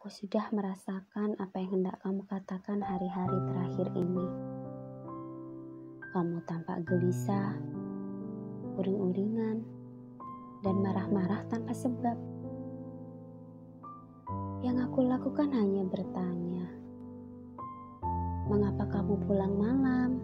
Aku sudah merasakan apa yang hendak kamu katakan hari-hari terakhir ini. Kamu tampak gelisah, uring-uringan, dan marah-marah tanpa sebab. Yang aku lakukan hanya bertanya, mengapa kamu pulang malam?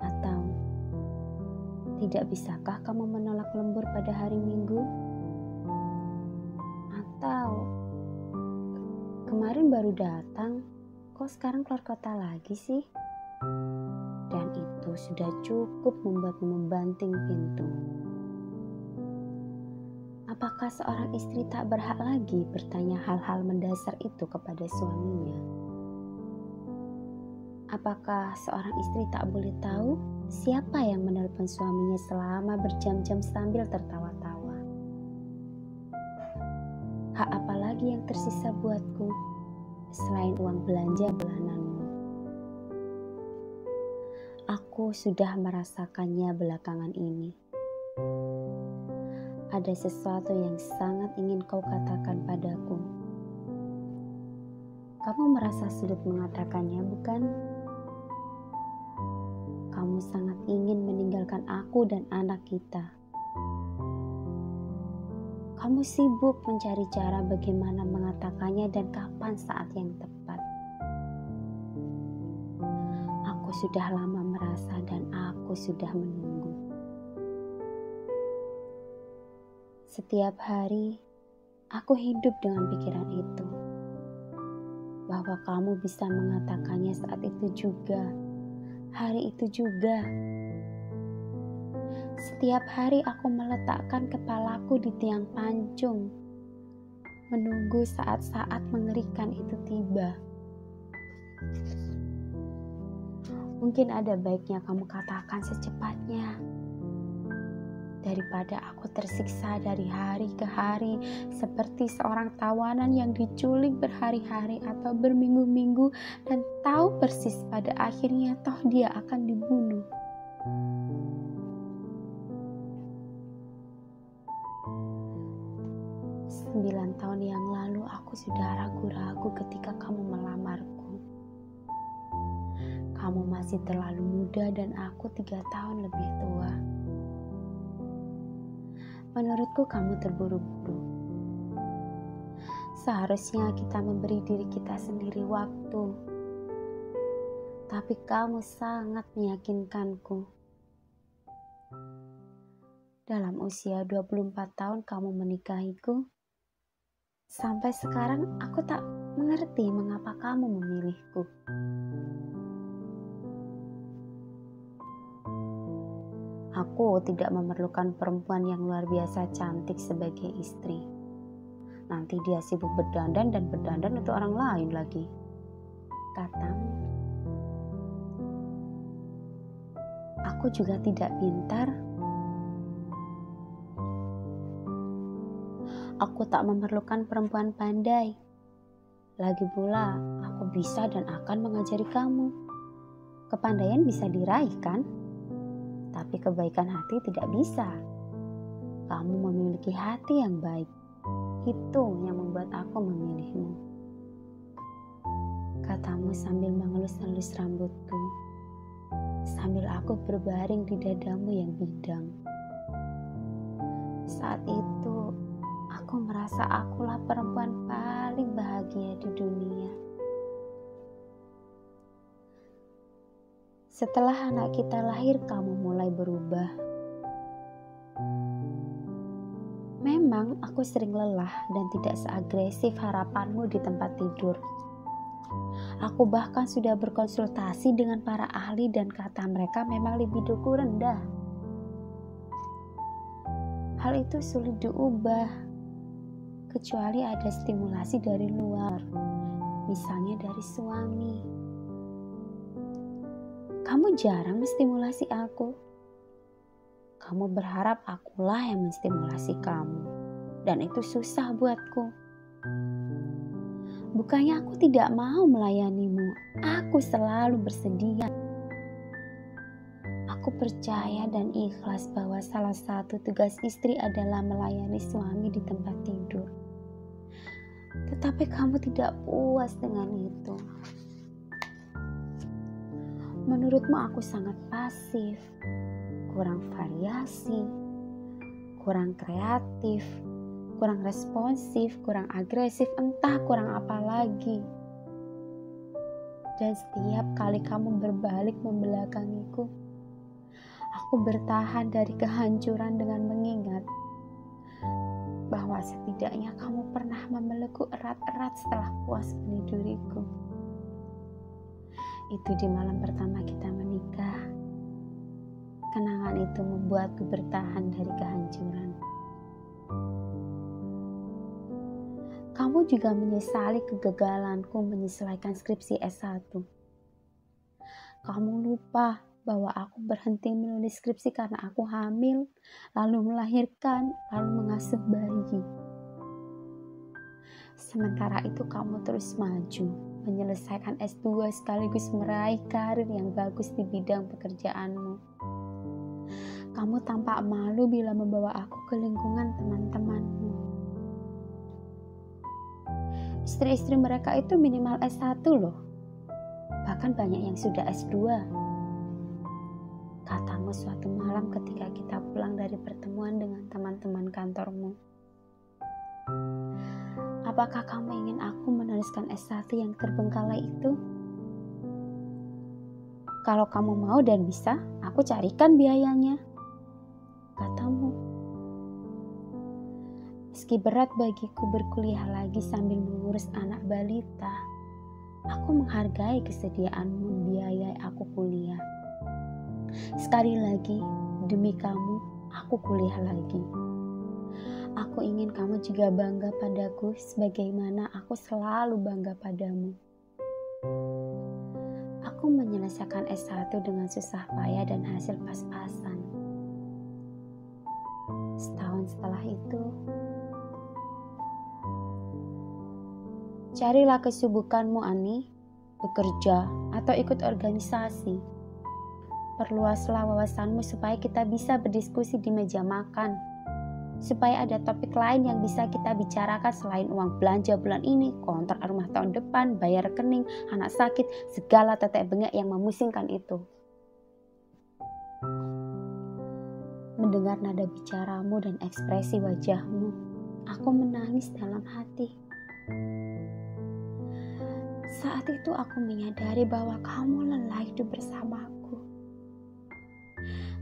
Atau, tidak bisakah kamu menolak lembur pada hari Minggu? Atau, kemarin baru datang, kok sekarang keluar kota lagi sih? Dan itu sudah cukup membuatmu membanting pintu. Apakah seorang istri tak berhak lagi bertanya hal-hal mendasar itu kepada suaminya? Apakah seorang istri tak boleh tahu siapa yang menelpon suaminya selama berjam-jam sambil tertawa-tawa? Hak apa lagi yang tersisa buatku selain uang belanja bulananmu? Aku sudah merasakannya belakangan ini. Ada sesuatu yang sangat ingin kau katakan padaku. Kamu merasa sulit mengatakannya, bukan? Kamu sangat ingin meninggalkan aku dan anak kita. Kamu sibuk mencari cara bagaimana mengatakannya dan kapan saat yang tepat. Aku sudah lama merasa dan aku sudah menunggu. Setiap hari, aku hidup dengan pikiran itu. Bahwa kamu bisa mengatakannya saat itu juga, hari itu juga. Setiap hari aku meletakkan kepalaku di tiang pancung, menunggu saat-saat mengerikan itu tiba. Mungkin ada baiknya kamu katakan secepatnya, daripada aku tersiksa dari hari ke hari seperti seorang tawanan yang diculik berhari-hari atau berminggu-minggu dan tahu persis pada akhirnya toh dia akan dibunuh. Sembilan tahun yang lalu aku sudah ragu-ragu ketika kamu melamarku. Kamu masih terlalu muda dan aku 3 tahun lebih tua. Menurutku kamu terburu-buru. Seharusnya kita memberi diri kita sendiri waktu. Tapi kamu sangat meyakinkanku. Dalam usia 24 tahun kamu menikahiku. Sampai sekarang aku tak mengerti mengapa kamu memilihku. Aku tidak memerlukan perempuan yang luar biasa cantik sebagai istri. Nanti dia sibuk berdandan dan berdandan untuk orang lain lagi, katamu. Aku juga tidak pintar. Aku tak memerlukan perempuan pandai. Lagi pula, aku bisa dan akan mengajari kamu. Kepandaian bisa diraih, kan? Tapi kebaikan hati tidak bisa. Kamu memiliki hati yang baik. Itu yang membuat aku memilihmu. Katamu sambil mengelus-elus rambutku, sambil aku berbaring di dadamu yang bidang. Saat itu, aku merasa akulah perempuan paling bahagia di dunia. Setelah anak kita lahir, kamu mulai berubah. Memang aku sering lelah dan tidak seagresif harapanmu di tempat tidur. Aku bahkan sudah berkonsultasi dengan para ahli dan kata mereka memang libidoku rendah. Hal itu sulit diubah, kecuali ada stimulasi dari luar, misalnya dari suami. Kamu jarang menstimulasi aku. Kamu berharap akulah yang menstimulasi kamu. Dan itu susah buatku. Bukannya aku tidak mau melayanimu. Aku selalu bersedia. Aku percaya dan ikhlas bahwa salah satu tugas istri adalah melayani suami di tempat tidur. Tetapi kamu tidak puas dengan itu. Menurutmu aku sangat pasif, kurang variasi, kurang kreatif, kurang responsif, kurang agresif, entah kurang apa lagi. Dan setiap kali kamu berbalik membelakangiku, aku bertahan dari kehancuran dengan mengingat bahwa setidaknya kamu pernah memelukku erat-erat setelah puas meniduriku. Itu di malam pertama kita menikah. Kenangan itu membuatku bertahan dari kehancuran. Kamu juga menyesali kegagalanku menyelesaikan skripsi S1. Kamu lupa bahwa aku berhenti menulis skripsi karena aku hamil, lalu melahirkan, lalu mengasuh bayi. Sementara itu kamu terus maju, menyelesaikan S2 sekaligus meraih karir yang bagus di bidang pekerjaanmu. Kamu tampak malu bila membawa aku ke lingkungan teman-temanmu. Istri-istri mereka itu minimal S1 loh. Bahkan banyak yang sudah S2. Katamu suatu malam ketika kita pulang dari pertemuan dengan teman-teman kantormu. Apakah kamu ingin aku meneruskan S1 yang terbengkalai itu? Kalau kamu mau dan bisa, aku carikan biayanya, katamu. Meski berat bagiku berkuliah lagi sambil mengurus anak balita, aku menghargai kesediaanmu membiayai aku kuliah. Sekali lagi, demi kamu, aku kuliah lagi. Aku ingin kamu juga bangga padaku sebagaimana aku selalu bangga padamu. Aku menyelesaikan S1 dengan susah payah dan hasil pas-pasan. Setahun setelah itu, carilah kesibukanmu, Ani, bekerja atau ikut organisasi. Perluaslah wawasanmu supaya kita bisa berdiskusi di meja makan. Supaya ada topik lain yang bisa kita bicarakan selain uang belanja bulan ini, kontrak rumah tahun depan, bayar rekening, anak sakit, segala tetek bengek yang memusingkan itu. Mendengar nada bicaramu dan ekspresi wajahmu, aku menangis dalam hati. Saat itu aku menyadari bahwa kamu lelah hidup bersamaku.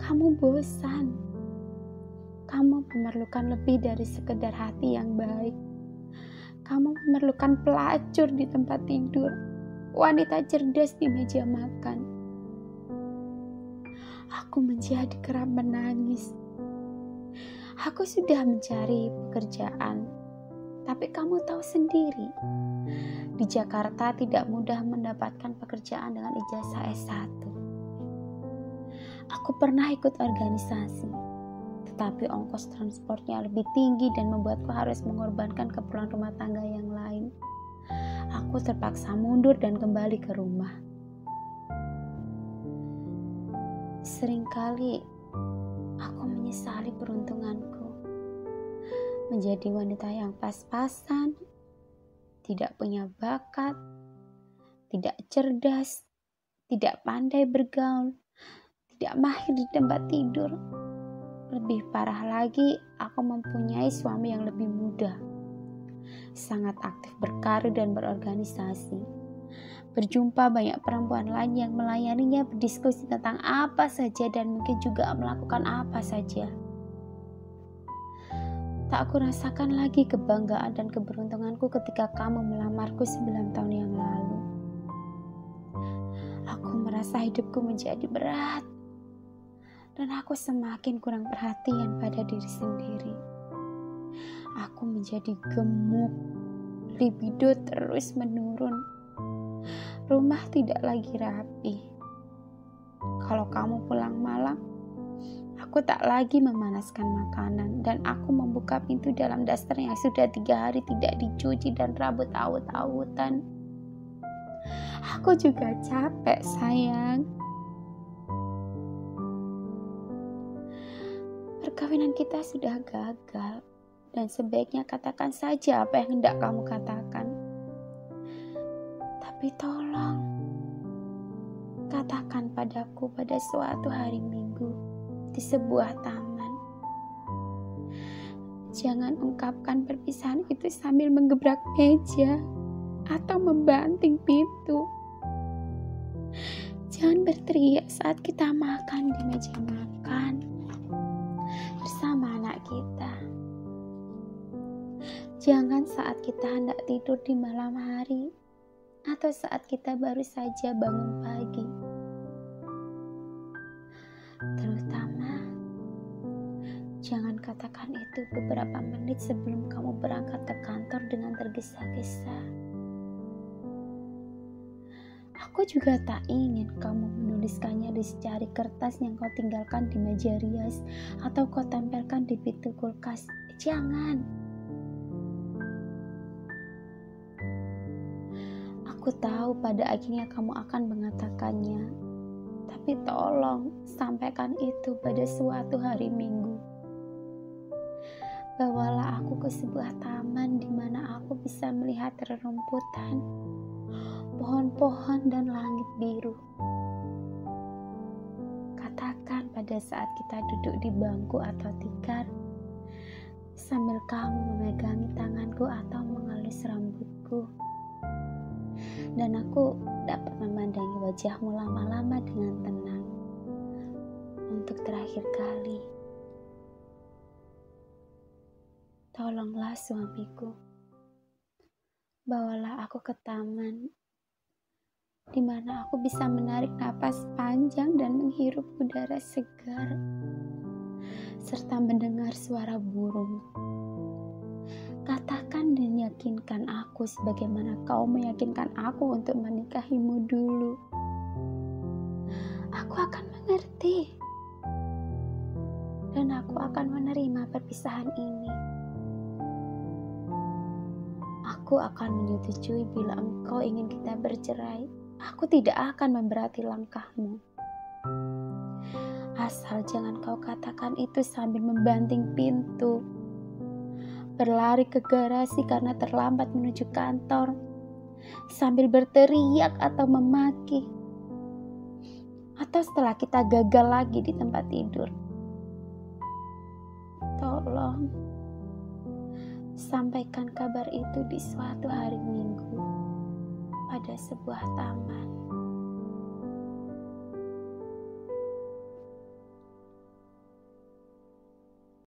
Kamu bosan. Kamu memerlukan lebih dari sekedar hati yang baik. Kamu memerlukan pelacur di tempat tidur, wanita cerdas di meja makan. Aku menjadi kerap menangis. Aku sudah mencari pekerjaan, tapi kamu tahu sendiri, di Jakarta tidak mudah mendapatkan pekerjaan dengan ijazah S1. Aku pernah ikut organisasi, tetapi ongkos transportnya lebih tinggi dan membuatku harus mengorbankan keperluan rumah tangga yang lain. Aku terpaksa mundur dan kembali ke rumah. Seringkali aku menyesali peruntunganku menjadi wanita yang pas-pasan, tidak punya bakat, tidak cerdas, tidak pandai bergaul, tidak mahir di tempat tidur. Lebih parah lagi, aku mempunyai suami yang lebih muda, sangat aktif berkarir dan berorganisasi. Berjumpa banyak perempuan lain yang melayaninya, berdiskusi tentang apa saja dan mungkin juga melakukan apa saja. Tak aku rasakan lagi kebanggaan dan keberuntunganku ketika kamu melamarku 9 tahun yang lalu. Aku merasa hidupku menjadi berat. Dan aku semakin kurang perhatian pada diri sendiri. Aku menjadi gemuk, libido terus menurun. Rumah tidak lagi rapi. Kalau kamu pulang malam, aku tak lagi memanaskan makanan dan aku membuka pintu dalam daster yang sudah 3 hari tidak dicuci dan rambut awut-awutan. Aku juga capek, sayang. Perkawinan kita sudah gagal dan sebaiknya katakan saja apa yang hendak kamu katakan. Tapi tolong, katakan padaku pada suatu hari Minggu di sebuah taman. Jangan ungkapkan perpisahan itu sambil menggebrak meja atau membanting pintu. Jangan berteriak saat kita makan di meja makan bersama anak kita. Jangan saat kita hendak tidur di malam hari atau saat kita baru saja bangun pagi. Terutama, jangan katakan itu beberapa menit sebelum kamu berangkat ke kantor dengan tergesa-gesa. Aku juga tak ingin kamu menuliskannya di secari kertas yang kau tinggalkan di meja rias atau kau tempelkan di pintu kulkas. Jangan. Aku tahu pada akhirnya kamu akan mengatakannya, tapi tolong sampaikan itu pada suatu hari Minggu. Bawalah aku ke sebuah taman di mana aku bisa melihat rerumputan, pohon-pohon dan langit biru. Katakan pada saat kita duduk di bangku atau tikar, sambil kamu memegangi tanganku atau mengelus rambutku. Dan aku dapat memandangi wajahmu lama-lama dengan tenang. Untuk terakhir kali, tolonglah suamiku, bawalah aku ke taman di mana aku bisa menarik napas panjang dan menghirup udara segar serta mendengar suara burung. Katakan dan yakinkan aku sebagaimana kau meyakinkan aku untuk menikahimu dulu. Aku akan mengerti dan aku akan menerima perpisahan ini. Aku akan menyetujui bila engkau ingin kita bercerai. Aku tidak akan memberati langkahmu. Asal jangan kau katakan itu sambil membanting pintu, berlari ke garasi karena terlambat menuju kantor, sambil berteriak atau memaki, atau setelah kita gagal lagi di tempat tidur. Tolong, sampaikan kabar itu di suatu hari Minggu pada sebuah taman.